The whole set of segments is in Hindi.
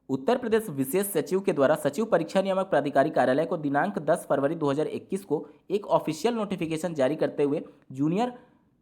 उत्तर प्रदेश विशेष सचिव के द्वारा सचिव परीक्षा नियामक प्राधिकारी कार्यालय को दिनांक 10 फरवरी 2021 को एक ऑफिशियल नोटिफिकेशन जारी करते हुए जूनियर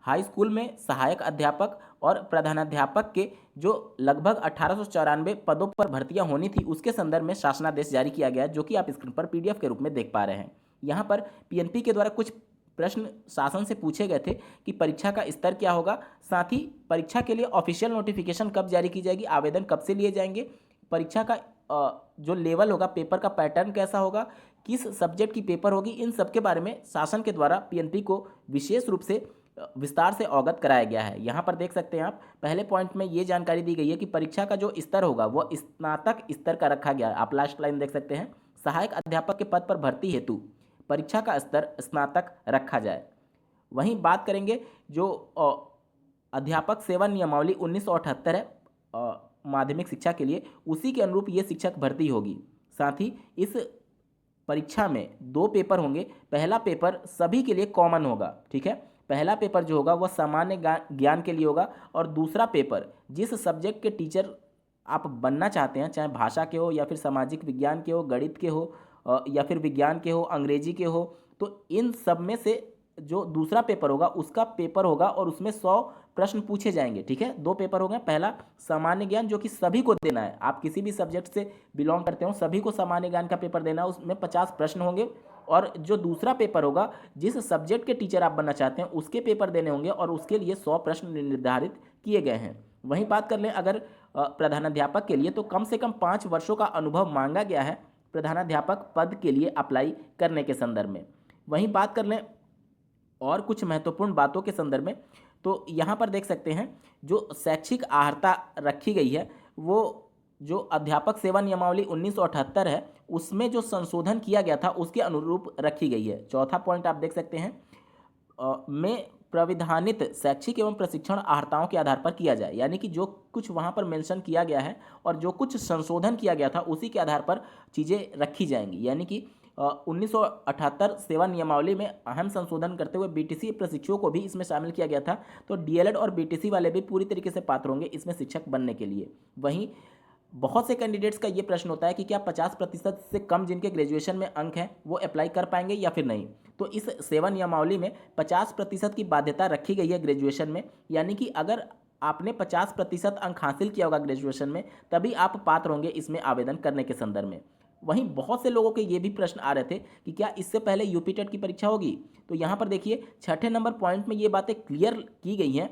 हाई स्कूल में सहायक अध्यापक और प्रधानाध्यापक के जो लगभग 1894 पदों पर भर्तियां होनी थी उसके संदर्भ में शासनादेश जारी किया गया, जो कि आप स्क्रीन पर पीडीएफ के रूप में देख पा रहे हैं। यहाँ पर पीएनपी के द्वारा कुछ प्रश्न शासन से पूछे गए थे कि परीक्षा का स्तर क्या होगा, साथ ही परीक्षा के लिए ऑफिशियल नोटिफिकेशन कब जारी की जाएगी, आवेदन कब से लिए जाएंगे, परीक्षा का जो लेवल होगा, पेपर का पैटर्न कैसा होगा, किस सब्जेक्ट की पेपर होगी, इन सब के बारे में शासन के द्वारा पीएनपी को विशेष रूप से विस्तार से अवगत कराया गया है। यहाँ पर देख सकते हैं आप, पहले पॉइंट में ये जानकारी दी गई है कि परीक्षा का जो स्तर होगा वो स्नातक स्तर का रखा गया है। आप लास्ट लाइन देख सकते हैं, सहायक अध्यापक के पद पर भर्ती हेतु परीक्षा का स्तर स्नातक रखा जाए। वहीं बात करेंगे जो अध्यापक सेवा नियमावली 1978 है माध्यमिक शिक्षा के लिए, उसी के अनुरूप ये शिक्षक भर्ती होगी। साथ ही इस परीक्षा में 2 पेपर होंगे। पहला पेपर सभी के लिए कॉमन होगा, ठीक है। पहला पेपर जो होगा वह सामान्य ज्ञान के लिए होगा, और दूसरा पेपर जिस सब्जेक्ट के टीचर आप बनना चाहते हैं, चाहे भाषा के हो या फिर सामाजिक विज्ञान के हो, गणित के हो या फिर विज्ञान के हो, अंग्रेजी के हो, तो इन सब में से जो दूसरा पेपर होगा उसका पेपर होगा और उसमें 100 प्रश्न पूछे जाएंगे, ठीक है। 2 पेपर हो गए। पहला सामान्य ज्ञान जो कि सभी को देना है, आप किसी भी सब्जेक्ट से बिलोंग करते हो सभी को सामान्य ज्ञान का पेपर देना है, उसमें 50 प्रश्न होंगे। और जो दूसरा पेपर होगा जिस सब्जेक्ट के टीचर आप बनना चाहते हैं उसके पेपर देने होंगे और उसके लिए 100 प्रश्न निर्धारित किए गए हैं। वहीं बात कर लें अगर प्रधानाध्यापक के लिए, तो कम से कम 5 वर्षों का अनुभव मांगा गया है प्रधानाध्यापक पद के लिए अप्लाई करने के संदर्भ में। वहीं बात कर लें और कुछ महत्वपूर्ण बातों के संदर्भ में, तो यहाँ पर देख सकते हैं जो शैक्षिक अर्हता रखी गई है वो जो अध्यापक सेवा नियमावली 1978 है उसमें जो संशोधन किया गया था उसके अनुरूप रखी गई है। चौथा पॉइंट आप देख सकते हैं में प्रविधानित शैक्षिक एवं प्रशिक्षण अर्हताओं के आधार पर किया जाए, यानी कि जो कुछ वहाँ पर मेंशन किया गया है और जो कुछ संशोधन किया गया था उसी के आधार पर चीज़ें रखी जाएंगी। यानी कि 1978 सेवा नियमावली में अहम संशोधन करते हुए बीटीसी प्रशिक्षुओं को भी इसमें शामिल किया गया था, तो डीएलएड और बीटीसी वाले भी पूरी तरीके से पात्र होंगे इसमें शिक्षक बनने के लिए। वहीं बहुत से कैंडिडेट्स का ये प्रश्न होता है कि क्या 50% से कम जिनके ग्रेजुएशन में अंक हैं वो अप्लाई कर पाएंगे या फिर नहीं। तो इस सेवा नियमावली में 50% की बाध्यता रखी गई है ग्रेजुएशन में, यानी कि अगर आपने 50% अंक हासिल किया होगा ग्रेजुएशन में तभी आप पात्र होंगे इसमें आवेदन करने के संदर्भ में। वहीं बहुत से लोगों के ये भी प्रश्न आ रहे थे कि क्या इससे पहले यूपी टेट की परीक्षा होगी, तो यहाँ पर देखिए 6ठे नंबर पॉइंट में ये बातें क्लियर की गई हैं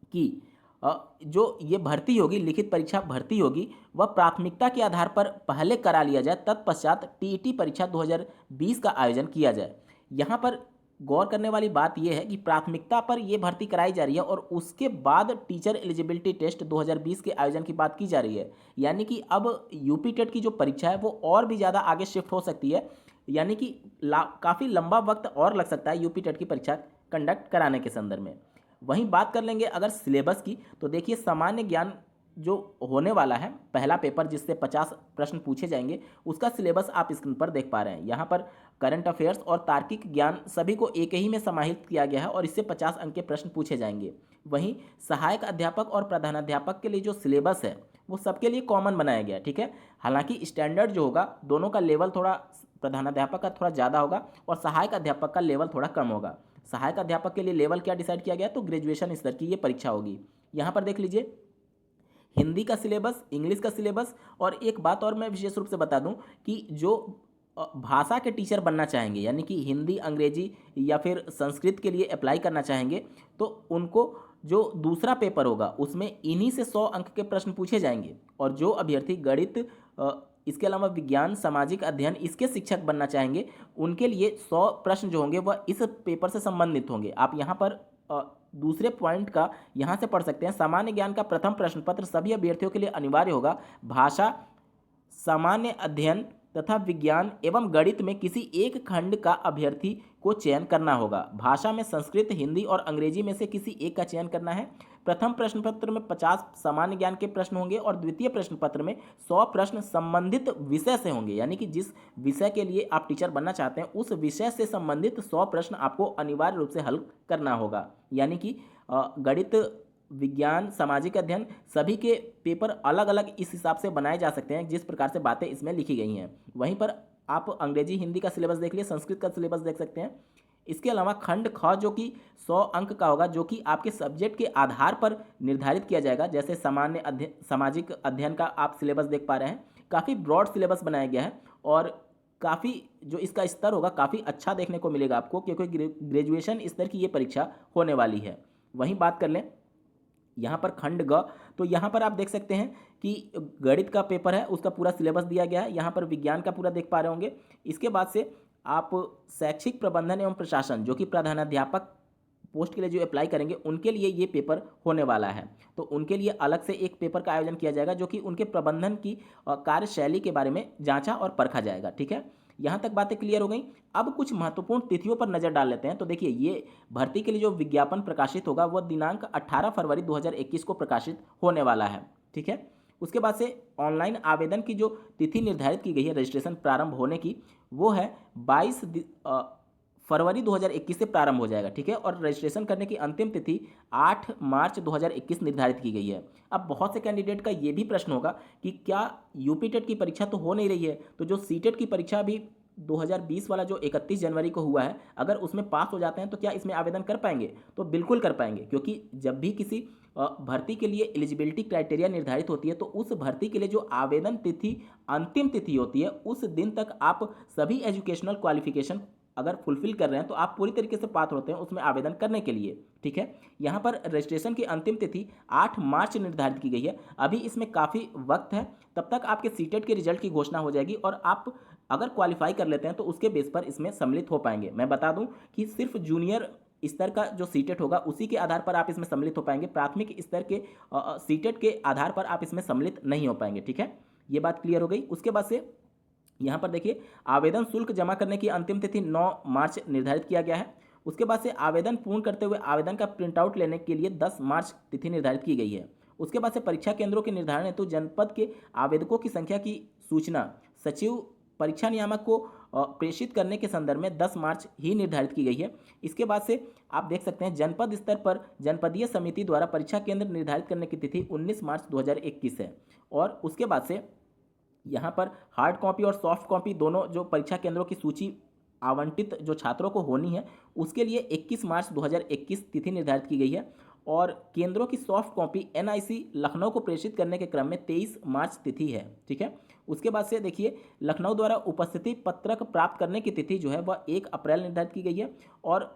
कि जो ये भर्ती होगी, लिखित परीक्षा भर्ती होगी, वह प्राथमिकता के आधार पर पहले करा लिया जाए, तत्पश्चात टीईटी परीक्षा 2020 का आयोजन किया जाए। यहाँ पर गौर करने वाली बात यह है कि प्राथमिकता पर यह भर्ती कराई जा रही है और उसके बाद टीचर एलिजिबिलिटी टेस्ट 2020 के आयोजन की बात की जा रही है। यानी कि अब यूपी टेट की जो परीक्षा है वो और भी ज़्यादा आगे शिफ्ट हो सकती है, यानी कि काफ़ी लंबा वक्त और लग सकता है यूपी टेट की परीक्षा कंडक्ट कराने के संदर्भ में। वहीं बात कर लेंगे अगर सिलेबस की, तो देखिए सामान्य ज्ञान जो होने वाला है पहला पेपर जिससे 50 प्रश्न पूछे जाएंगे उसका सिलेबस आप स्क्रीन पर देख पा रहे हैं। यहाँ पर करंट अफेयर्स और तार्किक ज्ञान सभी को एक ही में समाहित किया गया है और इससे 50 अंक के प्रश्न पूछे जाएंगे। वहीं सहायक अध्यापक और प्रधानाध्यापक के लिए जो सिलेबस है वो सबके लिए कॉमन बनाया गया, ठीक है। हालांकि स्टैंडर्ड जो होगा दोनों का लेवल थोड़ा प्रधानाध्यापक का थोड़ा ज़्यादा होगा और सहायक अध्यापक का लेवल थोड़ा कम होगा। सहायक अध्यापक के लिए लेवल क्या डिसाइड किया गया, तो ग्रेजुएशन स्तर की ये परीक्षा होगी। यहाँ पर देख लीजिए हिंदी का सिलेबस, इंग्लिश का सिलेबस, और एक बात और मैं विशेष रूप से बता दूं कि जो भाषा के टीचर बनना चाहेंगे यानी कि हिंदी, अंग्रेजी या फिर संस्कृत के लिए अप्लाई करना चाहेंगे तो उनको जो दूसरा पेपर होगा उसमें इन्हीं से 100 अंक के प्रश्न पूछे जाएंगे। और जो अभ्यर्थी गणित, इसके अलावा विज्ञान, सामाजिक अध्ययन इसके शिक्षक बनना चाहेंगे उनके लिए 100 प्रश्न जो होंगे वह इस पेपर से संबंधित होंगे। आप यहाँ पर दूसरे पॉइंट का यहाँ से पढ़ सकते हैं। सामान्य ज्ञान का प्रथम प्रश्न पत्र सभी अभ्यर्थियों के लिए अनिवार्य होगा। भाषा, सामान्य अध्ययन तथा विज्ञान एवं गणित में किसी एक खंड का अभ्यर्थी को चयन करना होगा। भाषा में संस्कृत, हिंदी और अंग्रेजी में से किसी एक का चयन करना है। प्रथम प्रश्न पत्र में 50 सामान्य ज्ञान के प्रश्न होंगे और द्वितीय प्रश्न पत्र में 100 प्रश्न संबंधित विषय से होंगे, यानी कि जिस विषय के लिए आप टीचर बनना चाहते हैं उस विषय से संबंधित 100 प्रश्न आपको अनिवार्य रूप से हल करना होगा। यानी कि गणित विज्ञान, सामाजिक अध्ययन, सभी के पेपर अलग अलग इस हिसाब से बनाए जा सकते हैं जिस प्रकार से बातें इसमें लिखी गई हैं। वहीं पर आप अंग्रेजी, हिंदी का सिलेबस देख लिए, संस्कृत का सिलेबस देख सकते हैं। इसके अलावा खंड ख जो कि 100 अंक का होगा, जो कि आपके सब्जेक्ट के आधार पर निर्धारित किया जाएगा। जैसे सामान्य अध्ययन, सामाजिक अध्ययन का आप सिलेबस देख पा रहे हैं, काफ़ी ब्रॉड सिलेबस बनाया गया है और काफ़ी जो इसका स्तर होगा काफ़ी अच्छा देखने को मिलेगा आपको, क्योंकि ग्रेजुएशन स्तर की ये परीक्षा होने वाली है। वहीं बात कर लें यहाँ पर खंड ग, तो यहाँ पर आप देख सकते हैं कि गणित का पेपर है, उसका पूरा सिलेबस दिया गया है। यहाँ पर विज्ञान का पूरा देख पा रहे होंगे। इसके बाद से आप शैक्षिक प्रबंधन एवं प्रशासन, जो कि प्रधानाध्यापक पोस्ट के लिए जो अप्लाई करेंगे उनके लिए ये पेपर होने वाला है। तो उनके लिए अलग से एक पेपर का आयोजन किया जाएगा, जो कि उनके प्रबंधन की कार्यशैली के बारे में जांचा और परखा जाएगा। ठीक है, यहाँ तक बातें क्लियर हो गई। अब कुछ महत्वपूर्ण तिथियों पर नज़र डाल लेते हैं। तो देखिए, ये भर्ती के लिए जो विज्ञापन प्रकाशित होगा वह दिनांक 18 फरवरी 2021 को प्रकाशित होने वाला है। ठीक है, उसके बाद से ऑनलाइन आवेदन की जो तिथि निर्धारित की गई है रजिस्ट्रेशन प्रारंभ होने की, वो है 22 फरवरी 2021 से प्रारंभ हो जाएगा। ठीक है, और रजिस्ट्रेशन करने की अंतिम तिथि 8 मार्च 2021 निर्धारित की गई है। अब बहुत से कैंडिडेट का ये भी प्रश्न होगा कि क्या यूपी टेट की परीक्षा तो हो नहीं रही है, तो जो सी टेट की परीक्षा अभी 2020 वाला जो 31 जनवरी को हुआ है, अगर उसमें पास हो जाते हैं तो क्या इसमें आवेदन कर पाएंगे? तो बिल्कुल कर पाएंगे, क्योंकि जब भी किसी भर्ती के लिए एलिजिबिलिटी क्राइटेरिया निर्धारित होती है तो उस भर्ती के लिए जो आवेदन तिथि अंतिम तिथि होती है, उस दिन तक आप सभी एजुकेशनल क्वालिफिकेशन अगर फुलफिल कर रहे हैं तो आप पूरी तरीके से पात्र होते हैं उसमें आवेदन करने के लिए। ठीक है, यहाँ पर रजिस्ट्रेशन की अंतिम तिथि 8 मार्च निर्धारित की गई है। अभी इसमें काफ़ी वक्त है, तब तक आपके सीटेट के रिजल्ट की घोषणा हो जाएगी और आप अगर क्वालिफाई कर लेते हैं तो उसके बेस पर इसमें सम्मिलित हो पाएंगे। मैं बता दूं कि सिर्फ जूनियर स्तर का जो सीटेट होगा उसी के आधार पर आप इसमें सम्मिलित हो पाएंगे, प्राथमिक स्तर के सीटेट के आधार पर आप इसमें सम्मिलित नहीं हो पाएंगे। ठीक है, ये बात क्लियर हो गई। उसके बाद से यहाँ पर देखिए, आवेदन शुल्क जमा करने की अंतिम तिथि 9 मार्च निर्धारित किया गया है। उसके बाद से आवेदन पूर्ण करते हुए आवेदन का प्रिंट आउट लेने के लिए 10 मार्च तिथि निर्धारित की गई है। उसके बाद से परीक्षा केंद्रों के निर्धारण हेतु जनपद के आवेदकों की संख्या की सूचना सचिव परीक्षा नियामक को प्रेषित करने के संदर्भ में 10 मार्च ही निर्धारित की गई है। इसके बाद से आप देख सकते हैं जनपद स्तर पर जनपदीय समिति द्वारा परीक्षा केंद्र निर्धारित करने की तिथि 19 मार्च 2021 है। और उसके बाद से यहाँ पर हार्ड कॉपी और सॉफ्ट कॉपी दोनों जो परीक्षा केंद्रों की सूची आवंटित जो छात्रों को होनी है उसके लिए 21 मार्च 2021 तिथि निर्धारित की गई है। और केंद्रों की सॉफ्ट कॉपी एनआईसी लखनऊ को प्रेषित करने के क्रम में 23 मार्च तिथि है। ठीक है, उसके बाद से देखिए, लखनऊ द्वारा उपस्थिति पत्रक प्राप्त करने की तिथि जो है वह 1 अप्रैल निर्धारित की गई है। और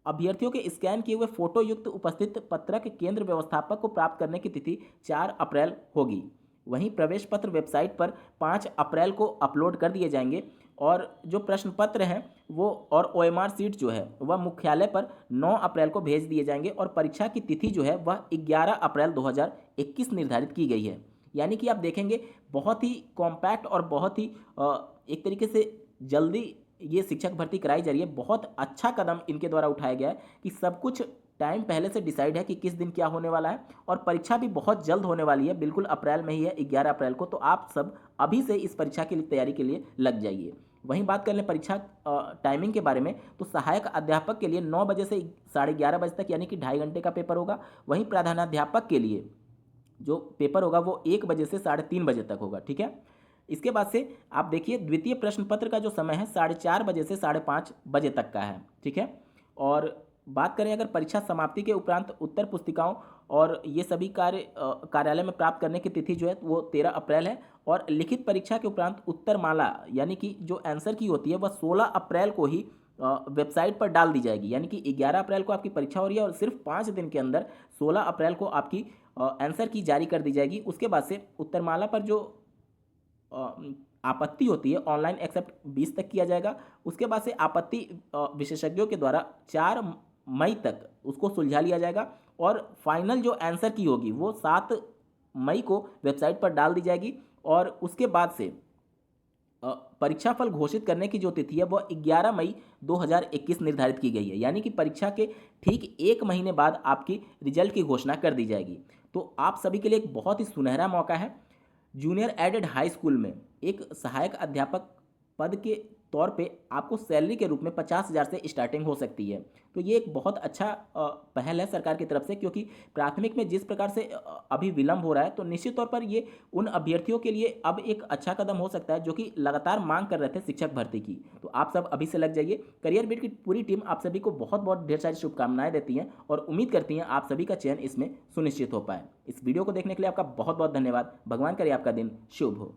अभ्यर्थियों के स्कैन किए हुए फोटो युक्त उपस्थित पत्रक केंद्र व्यवस्थापक को प्राप्त करने की तिथि 4 अप्रैल होगी। वहीं प्रवेश पत्र वेबसाइट पर 5 अप्रैल को अपलोड कर दिए जाएंगे और जो प्रश्न पत्र हैं वो और ओएमआर सीट जो है वह मुख्यालय पर 9 अप्रैल को भेज दिए जाएंगे। और परीक्षा की तिथि जो है वह 11 अप्रैल 2021 निर्धारित की गई है। यानी कि आप देखेंगे बहुत ही कॉम्पैक्ट और बहुत ही एक तरीके से जल्दी ये शिक्षक भर्ती कराई जा रही है। बहुत अच्छा कदम इनके द्वारा उठाया गया है कि सब कुछ टाइम पहले से डिसाइड है कि किस दिन क्या होने वाला है। और परीक्षा भी बहुत जल्द होने वाली है, बिल्कुल अप्रैल में ही है, 11 अप्रैल को। तो आप सब अभी से इस परीक्षा की तैयारी के लिए लग जाइए। वहीं बात कर लें परीक्षा टाइमिंग के बारे में, तो सहायक अध्यापक के लिए 9 बजे से 11:30 बजे तक, यानी कि 2.5 घंटे का पेपर होगा। वहीं प्रधानाध्यापक के लिए जो पेपर होगा वो 1 बजे से 3:30 बजे तक होगा। ठीक है, इसके बाद से आप देखिए, द्वितीय प्रश्न पत्र का जो समय है 4:30 बजे से 5:30 बजे तक का है। ठीक है, और बात करें अगर परीक्षा समाप्ति के उपरांत उत्तर पुस्तिकाओं और ये सभी कार्यालय में प्राप्त करने की तिथि जो है वो 13 अप्रैल है। और लिखित परीक्षा के उपरांत उत्तरमाला यानी कि जो आंसर की होती है वह 16 अप्रैल को ही वेबसाइट पर डाल दी जाएगी। यानी कि 11 अप्रैल को आपकी परीक्षा हो रही है और सिर्फ 5 दिन के अंदर 16 अप्रैल को आपकी आंसर की जारी कर दी जाएगी। उसके बाद से उत्तरमाला पर जो आपत्ति होती है ऑनलाइन एक्सेप्ट 20 तक किया जाएगा। उसके बाद से आपत्ति विशेषज्ञों के द्वारा 4 मई तक उसको सुलझा लिया जाएगा। और फाइनल जो आंसर की होगी वो 7 मई को वेबसाइट पर डाल दी जाएगी। और उसके बाद से परीक्षाफल घोषित करने की जो तिथि है वह 11 मई 2021 निर्धारित की गई है। यानी कि परीक्षा के ठीक 1 महीने बाद आपकी रिजल्ट की घोषणा कर दी जाएगी। तो आप सभी के लिए एक बहुत ही सुनहरा मौका है। जूनियर एडेड हाई स्कूल में एक सहायक अध्यापक पद के तौर पे आपको सैलरी के रूप में 50,000 से स्टार्टिंग हो सकती है। तो ये एक बहुत अच्छा पहल है सरकार की तरफ से, क्योंकि प्राथमिक में जिस प्रकार से अभी विलंब हो रहा है, तो निश्चित तौर पर ये उन अभ्यर्थियों के लिए अब एक अच्छा कदम हो सकता है जो कि लगातार मांग कर रहे थे शिक्षक भर्ती की। तो आप सब अभी से लग जाइए। करियर बिट की पूरी टीम आप सभी को बहुत बहुत ढेर सारी शुभकामनाएं देती हैं और उम्मीद करती हैं आप सभी का चयन इसमें सुनिश्चित हो पाए। इस वीडियो को देखने के लिए आपका बहुत बहुत धन्यवाद। भगवान करे आपका दिन शुभ हो।